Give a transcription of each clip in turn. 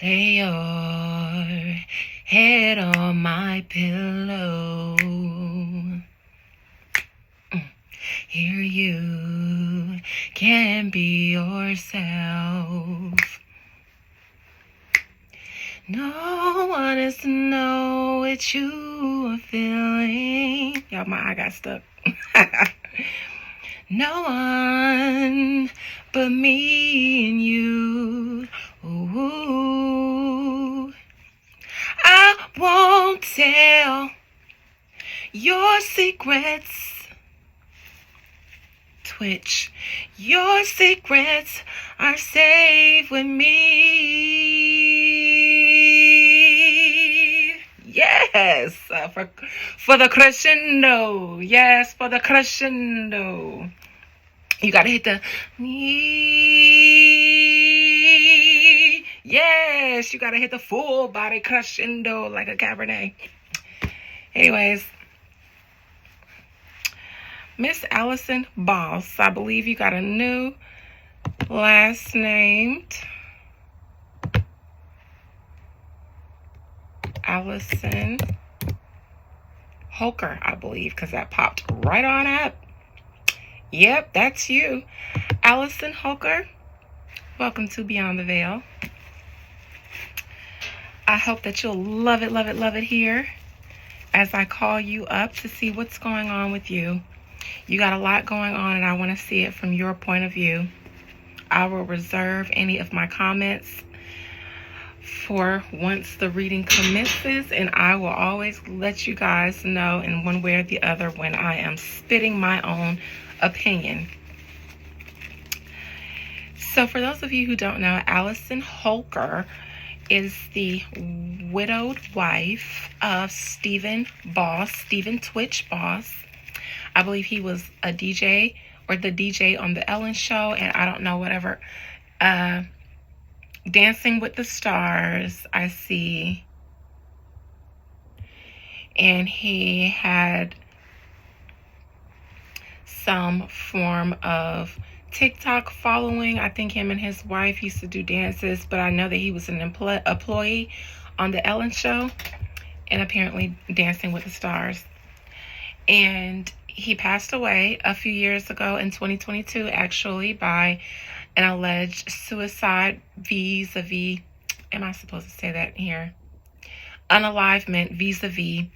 Lay your head on my pillow. Here you can be yourself. No one is to know what you are feeling. Y'all, my eye got stuck. No one but me and you. Ooh. I won't tell your secrets. Twitch. Your secrets are safe with me. Yes, for the crescendo. Yes, for the crescendo. You gotta hit the knee. Yes, you gotta hit the full body crescendo like a Cabernet. Anyways, Miss Allison Boss, I believe you got a new last name. Allison Holker, I believe, because that popped right on up. Yep, that's you. Allison Holker, welcome to Beyond the Veil. I hope that you'll love it, love it, love it here as I call you up to see what's going on with you. You got a lot going on, and I want to see it from your point of view. I will reserve any of my comments for once the reading commences, and I will always let you guys know in one way or the other when I am spitting my own opinion. So for those of you who don't know, Allison Holker is the widowed wife of Stephen Twitch Boss. I believe he was a DJ or the DJ on the Ellen show, and I don't know, whatever. Dancing with the Stars, I see. And he had some form of TikTok following. I think him and his wife used to do dances, but I know that he was an employee on the Ellen show and apparently Dancing with the Stars. And he passed away a few years ago in 2022, actually, by an alleged suicide vis-a-vis, am I supposed to say that here? Unalivement vis-a-vis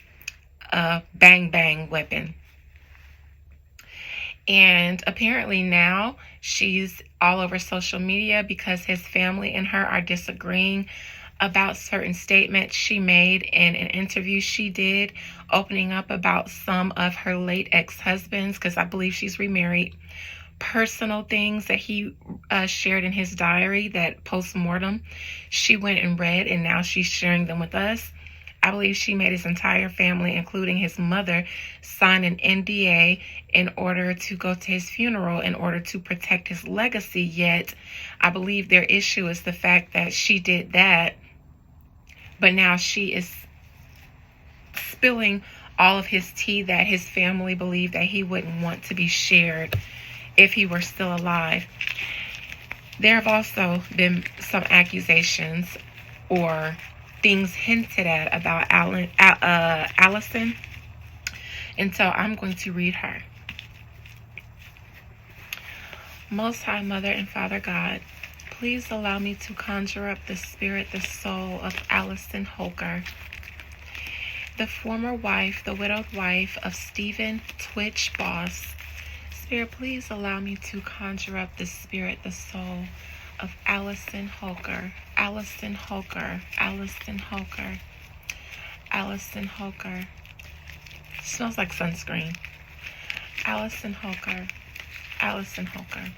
a bang bang weapon. And apparently now she's all over social media because his family and her are disagreeing about certain statements she made in an interview she did, opening up about some of her late ex-husbands, because I believe she's remarried, personal things that he shared in his diary that post-mortem she went and read, and now she's sharing them with us. I believe she made his entire family, including his mother, sign an NDA in order to go to his funeral in order to protect his legacy. Yet I believe their issue is the fact that she did that, but now she is spilling all of his tea that his family believed that he wouldn't want to be shared if he were still alive. There have also been some accusations or things hinted at about Allison, and so I'm going to read her. Most High Mother and Father God, please allow me to conjure up the spirit, the soul of Allison Holker, the former wife, the widowed wife of Stephen Twitch Boss. Spirit, please allow me to conjure up the spirit, the soul of Allison Holker, Allison Holker, Allison Holker, Allison Holker. Smells like sunscreen. Allison Holker, Allison Holker.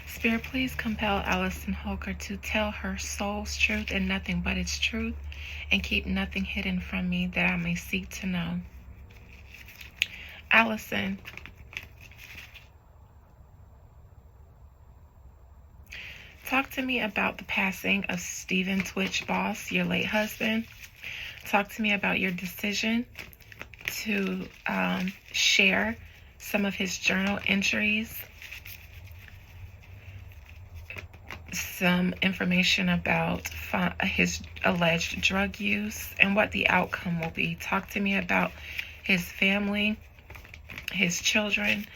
Spirit, please compel Allison Holker to tell her soul's truth and nothing but its truth, and keep nothing hidden from me that I may seek to know. Allison, talk to me about the passing of Stephen Twitch Boss, your late husband. Talk to me about your decision to share some of his journal entries some information about his alleged drug use and what the outcome will be. Talk to me about his family, his children.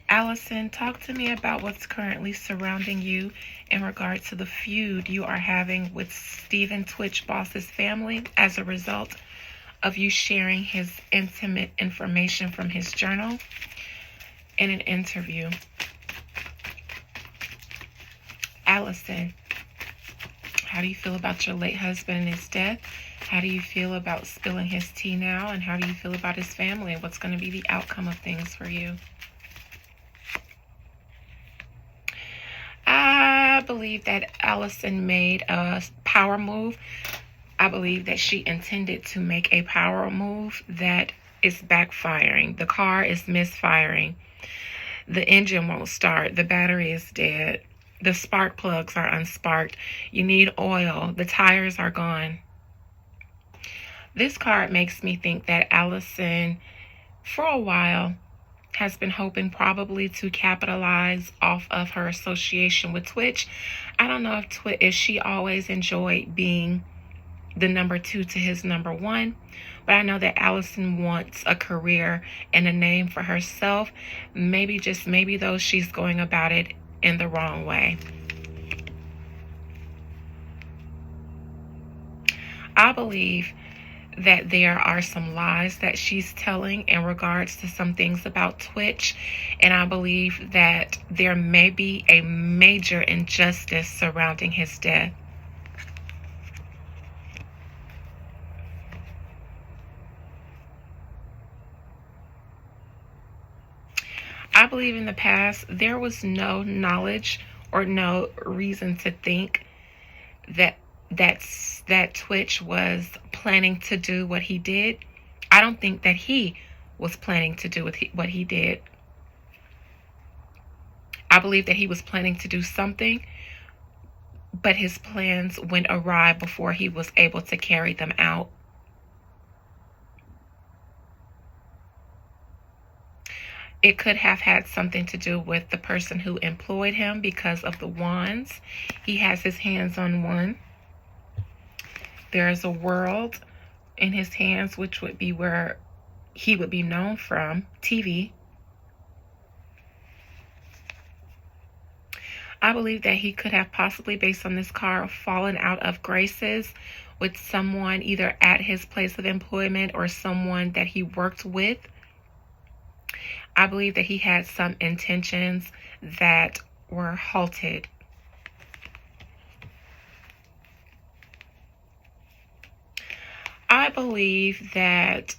Allison, talk to me about what's currently surrounding you in regard to the feud you are having with Stephen Twitch Boss's family as a result of you sharing his intimate information from his journal in an interview. Allison, how do you feel about your late husband and his death? How do you feel about spilling his tea now? And how do you feel about his family? And what's going to be the outcome of things for you? I believe that Allison made a power move. I believe that she intended to make a power move that is backfiring. The car is misfiring. The engine won't start. The battery is dead. The spark plugs are unsparked. You need oil. The tires are gone. This card makes me think that Allison, for a while, has been hoping probably to capitalize off of her association with Twitch. I don't know if she always enjoyed being the number 2 to his number 1, but I know that Allison wants a career and a name for herself. Maybe, just maybe though, she's going about it in the wrong way. I believe that there are some lies that she's telling in regards to some things about Twitch, and I believe that there may be a major injustice surrounding his death. I believe in the past there was no knowledge or no reason to think that Twitch was planning to do what he did. I don't think that he was planning to do what he did. I believe that he was planning to do something, but his plans went awry before he was able to carry them out. It could have had something to do with the person who employed him because of the wands. He has his hands on one. There is a world in his hands, which would be where he would be known from, TV. I believe that he could have possibly, based on this card, fallen out of graces with someone either at his place of employment or someone that he worked with. I believe that he had some intentions that were halted. I believe that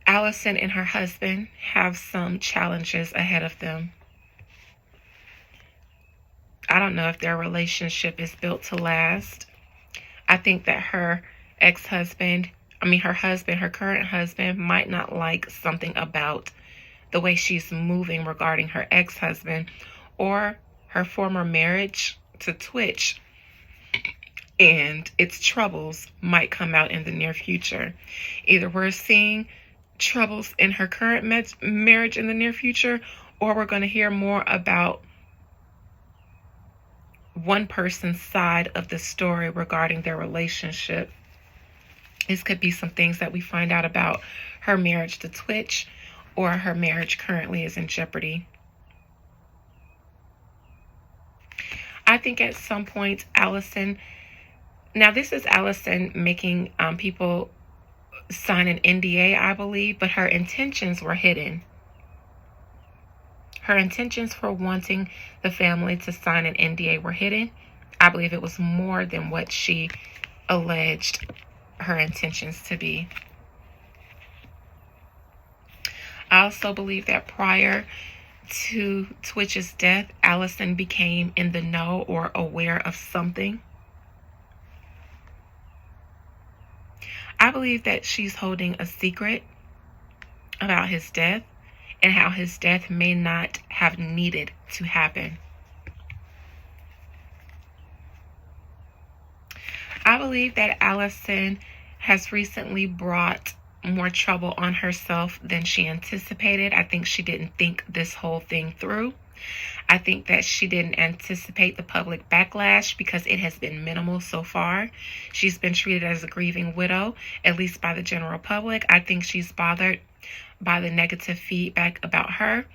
Allison and her husband have some challenges ahead of them. I don't know if their relationship is built to last. I think that her current husband, might not like something about the way she's moving regarding her ex-husband or her former marriage to Twitch, and its troubles might come out in the near future. Either we're seeing troubles in her current marriage in the near future, or we're going to hear more about one person's side of the story regarding their relationship. This could be some things that we find out about her marriage to Twitch, or her marriage currently is in jeopardy. I think at some point, Allison, now this is Allison making people sign an NDA, I believe, but her intentions were hidden. Her intentions for wanting the family to sign an NDA were hidden. I believe it was more than what she alleged her intentions to be. I also believe that prior to Twitch's death, Allison became in the know or aware of something. I believe that she's holding a secret about his death and how his death may not have needed to happen. I believe that Allison has recently brought more trouble on herself than she anticipated. I think she didn't think this whole thing through. I think that she didn't anticipate the public backlash because it has been minimal so far. She's been treated as a grieving widow, at least by the general public. I think she's bothered by the negative feedback about her.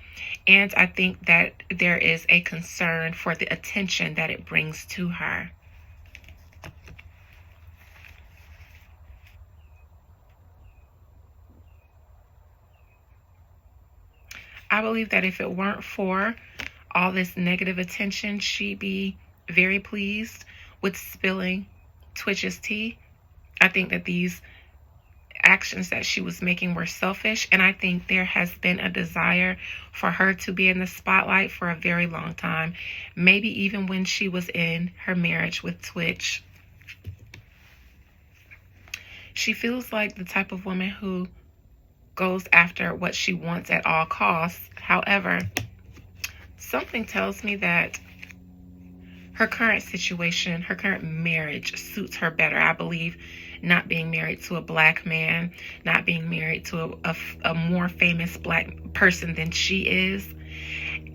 And I think that there is a concern for the attention that it brings to her. I believe that if it weren't for all this negative attention, she'd be very pleased with spilling Twitch's tea. I think that these actions that she was making were selfish, and I think there has been a desire for her to be in the spotlight for a very long time, maybe even when she was in her marriage with Twitch. She feels like the type of woman who goes after what she wants at all costs. However, something tells me that her current situation, her current marriage suits her better. I believe not being married to a black man, not being married to a more famous black person than she is.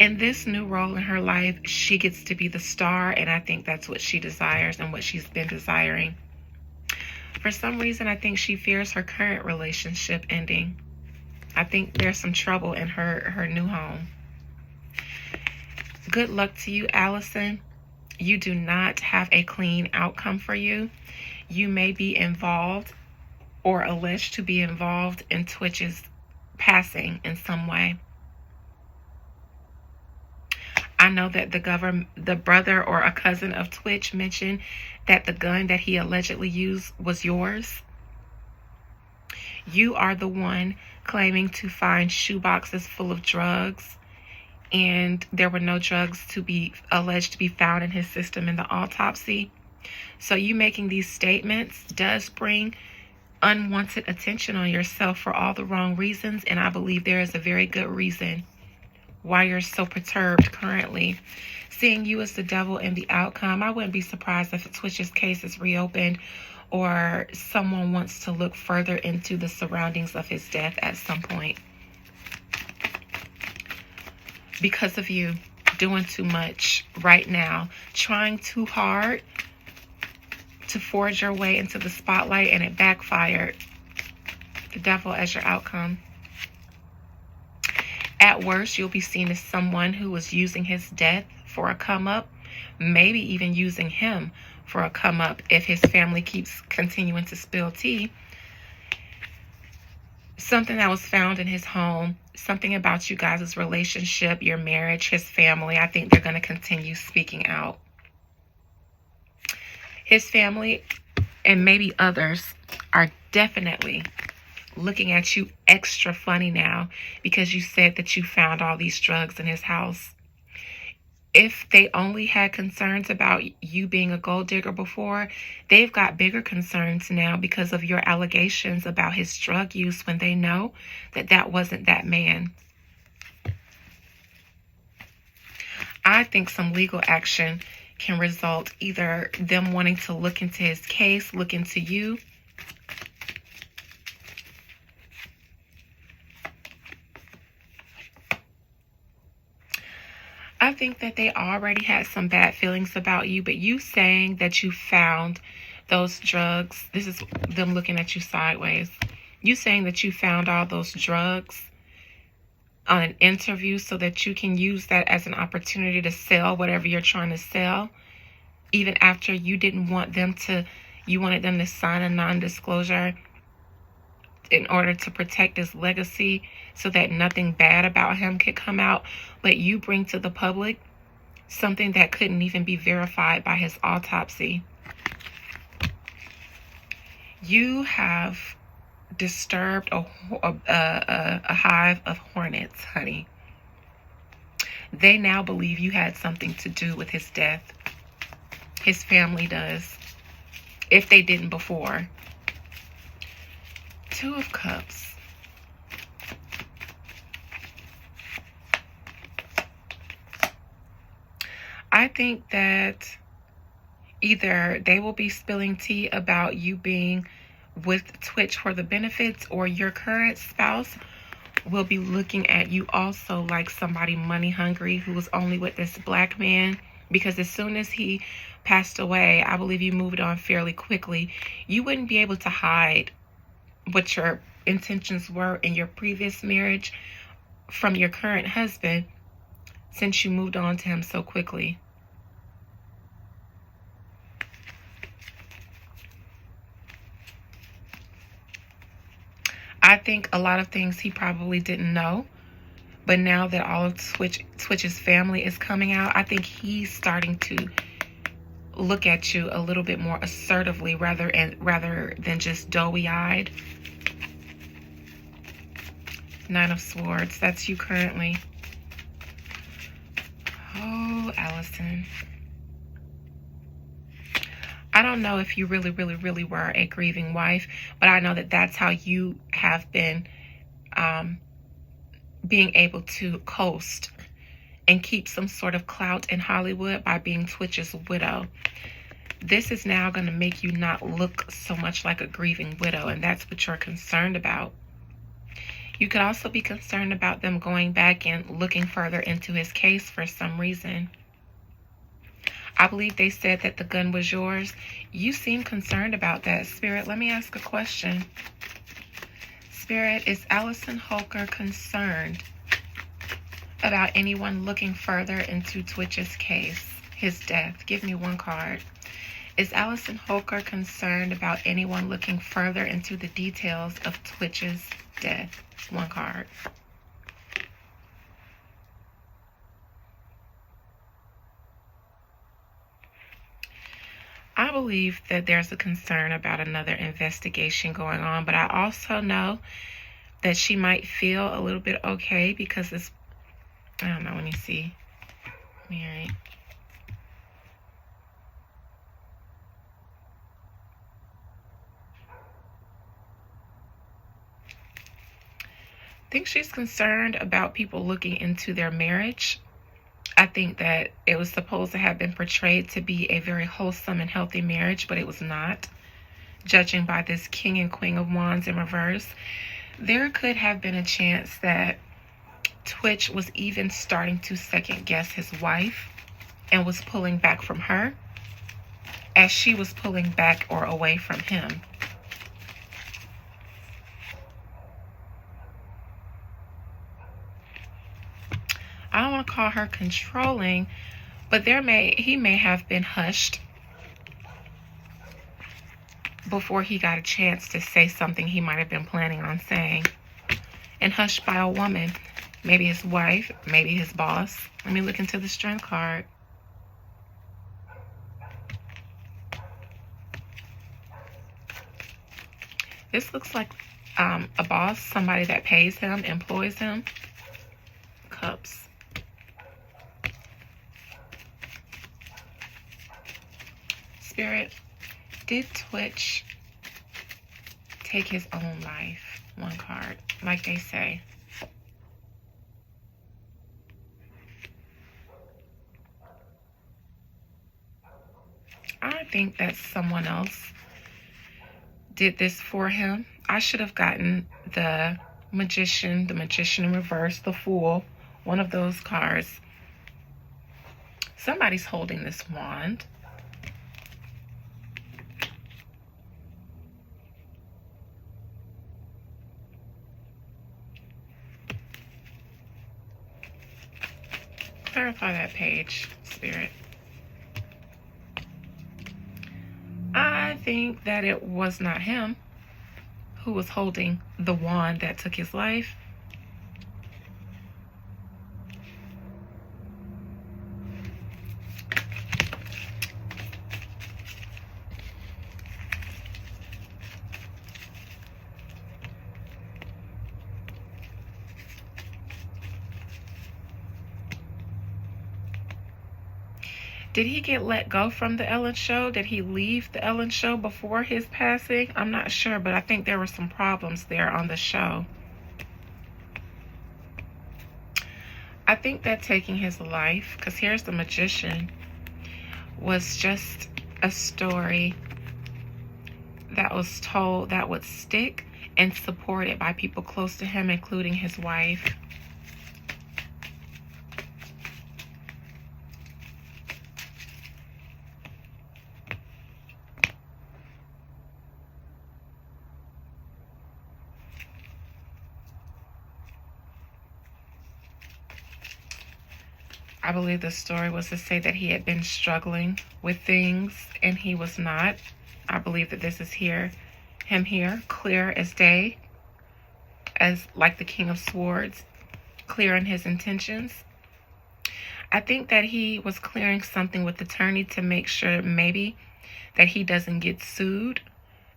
In this new role in her life, she gets to be the star, and I think that's what she desires and what she's been desiring. For some reason, I think she fears her current relationship ending. I think there's some trouble in her new home. Good luck to you, Allison. You do not have a clean outcome for you. You may be involved or alleged to be involved in Twitch's passing in some way. I know that the brother or a cousin of Twitch mentioned that the gun that he allegedly used was yours. You are the one claiming to find shoeboxes full of drugs, and there were no drugs to be alleged to be found in his system in the autopsy. So you making these statements does bring unwanted attention on yourself for all the wrong reasons, and I believe there is a very good reason why you're so perturbed currently. Seeing you as the devil in the outcome, I wouldn't be surprised if Twitch's case is reopened or someone wants to look further into the surroundings of his death at some point. Because of you doing too much right now, trying too hard to forge your way into the spotlight, and it backfired. The devil as your outcome. At worst, you'll be seen as someone who was using his death for a come-up, maybe even using him for a come-up if his family keeps continuing to spill tea. Something that was found in his home, something about you guys' relationship, your marriage, his family, I think they're going to continue speaking out. His family and maybe others are definitely looking at you extra funny now because you said that you found all these drugs in his house. If they only had concerns about you being a gold digger before, they've got bigger concerns now because of your allegations about his drug use when they know that that wasn't that man. I think some legal action can result, either them wanting to look into his case, look into you. I think that they already had some bad feelings about you, but you saying that you found those drugs, this is them looking at you sideways. You saying that you found all those drugs on an interview so that you can use that as an opportunity to sell whatever you're trying to sell, even after you didn't want them to, you wanted them to sign a non-disclosure in order to protect his legacy so that nothing bad about him could come out, but you bring to the public something that couldn't even be verified by his autopsy. You have disturbed a hive of hornets, honey. They now believe you had something to do with his death. His family does, if they didn't before. Two of Cups. I think that either they will be spilling tea about you being with Twitch for the benefits, or your current spouse will be looking at you also like somebody money hungry who was only with this black man, because as soon as he passed away, I believe you moved on fairly quickly. You wouldn't be able to hide what your intentions were in your previous marriage from your current husband, since you moved on to him so quickly. I think a lot of things he probably didn't know, but now that all of Twitch's family is coming out, I think he's starting to look at you a little bit more assertively rather than just doughy-eyed. Nine of Swords, that's you currently. Oh, Allison. I don't know if you really were a grieving wife, but I know that that's how you have been being able to coast and keep some sort of clout in Hollywood by being Twitch's widow. This is now going to make you not look so much like a grieving widow, and that's what you're concerned about. You could also be concerned about them going back and looking further into his case for some reason. I believe they said that the gun was yours. You seem concerned about that. Spirit, let me ask a question. Spirit, is Allison Holker concerned about anyone looking further into Twitch's case, his death? Give me one card. Is Allison Holker concerned about anyone looking further into the details of Twitch's death? One card. I believe that there's a concern about another investigation going on, but I also know that she might feel a little bit okay because it's, I don't know, let me see. Mary. I think she's concerned about people looking into their marriage. I think that it was supposed to have been portrayed to be a very wholesome and healthy marriage, but it was not. Judging by this King and Queen of Wands in reverse, there could have been a chance that Twitch was even starting to second guess his wife and was pulling back from her as she was pulling back or away from him. I don't want to call her controlling, but he may have been hushed before he got a chance to say something he might have been planning on saying. And hushed by a woman, maybe his wife, maybe his boss. Let me look into the Strength card. This looks like a boss, somebody that pays him, employs him. Cups. Spirit, did Twitch take his own life? One card, like they say. I think that someone else did this for him. I should have gotten the Magician in reverse, the Fool, one of those cards. Somebody's holding this wand. Clarify that page, Spirit. I think that it was not him who was holding the wand that took his life. Did he get let go from the Ellen Show? Did he leave the Ellen Show before his passing? I'm not sure, but I think there were some problems there on the show. I think that taking his life, because here's the Magician, was just a story that was told that would stick, and supported by people close to him, including his wife. I believe the story was to say that he had been struggling with things and he was not. I believe that this is him here, clear as day, as like the King of Swords, clear in his intentions. I think that he was clearing something with the attorney to make sure maybe that he doesn't get sued.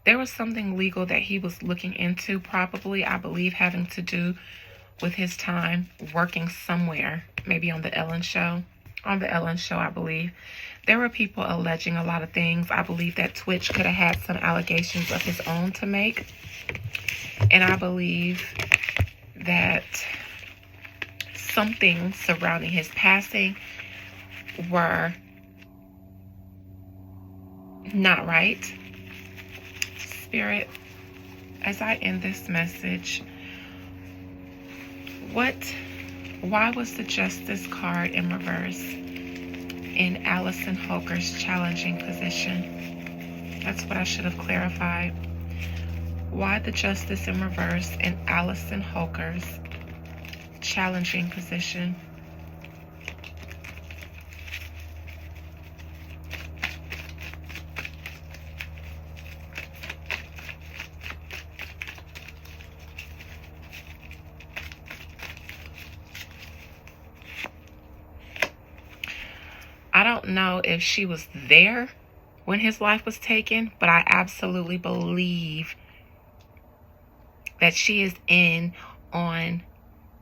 There was something legal that he was looking into, probably, I believe, having to do with his time working somewhere, maybe on the Ellen show. On the Ellen show, I believe. There were people alleging a lot of things. I believe that Twitch could have had some allegations of his own to make. And I believe that some things surrounding his passing were not right. Spirit, as I end this message, why was the Justice card in reverse in Allison Holker's challenging position? That's what I should have clarified. Why the Justice in reverse in Allison Holker's challenging position? I don't know if she was there when his life was taken, but I absolutely believe that she is in on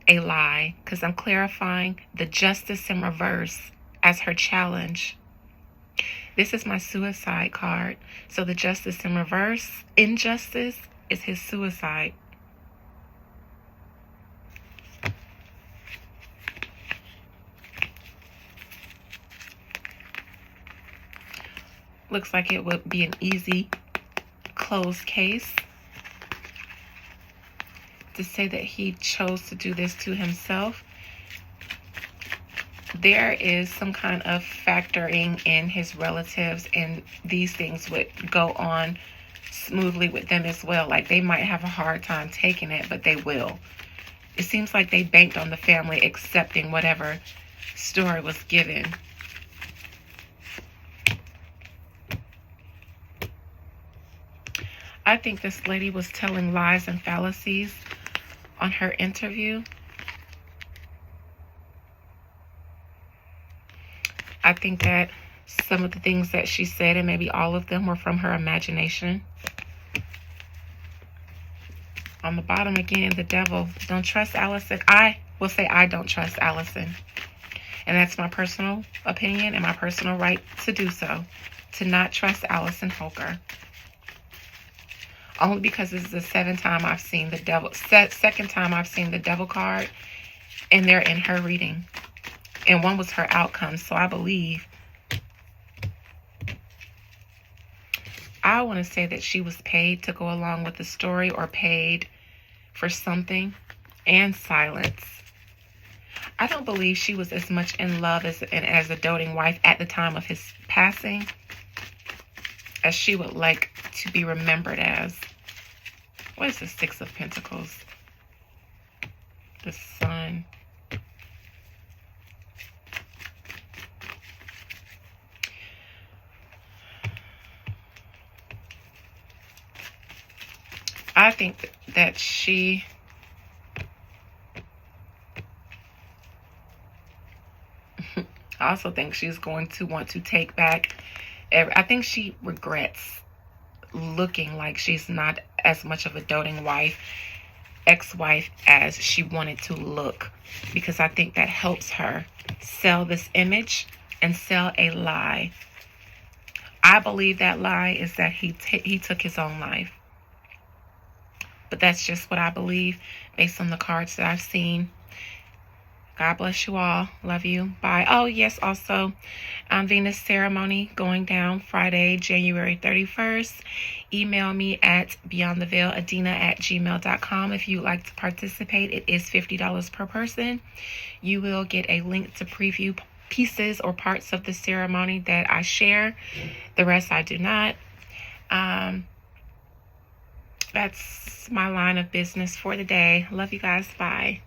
a lie, because I'm clarifying the Justice in reverse as her challenge. This is my suicide card. So the Justice in reverse, injustice, is his suicide. Looks like it would be an easy closed case to say that he chose to do this to himself. There is some kind of factoring in his relatives, and these things would go on smoothly with them as well. Like, they might have a hard time taking it, but they will. It seems like they banked on the family accepting whatever story was given. I think this lady was telling lies and fallacies on her interview. I think that some of the things that she said, and maybe all of them, were from her imagination. On the bottom again, the devil. Don't trust Allison. I will say I don't trust Allison. And that's my personal opinion and my personal right to do so. To not trust Allison Holker. Only because this is the second time I've seen the devil card, and they're in her reading. And one was her outcome, so I believe. I want to say that she was paid to go along with the story, or paid for something, and silence. I don't believe she was as much in love as a doting wife at the time of his passing as she would like to be remembered as. What is the Six of Pentacles? The Sun. I think that she I also think she's going to want to take back I think she regrets looking like she's not as much of a doting wife, ex-wife, as she wanted to look, because I think that helps her sell this image and sell a lie. I believe that lie is that he took his own life. But that's just what I believe based on the cards that I've seen. God bless you all. Love you. Bye. Oh, yes, also, Venus ceremony going down Friday, January 31st. Email me at beyondtheveiladina@gmail.com if you'd like to participate. It is $50 per person. You will get a link to preview pieces or parts of the ceremony that I share. The rest I do not. That's my line of business for the day. Love you guys. Bye.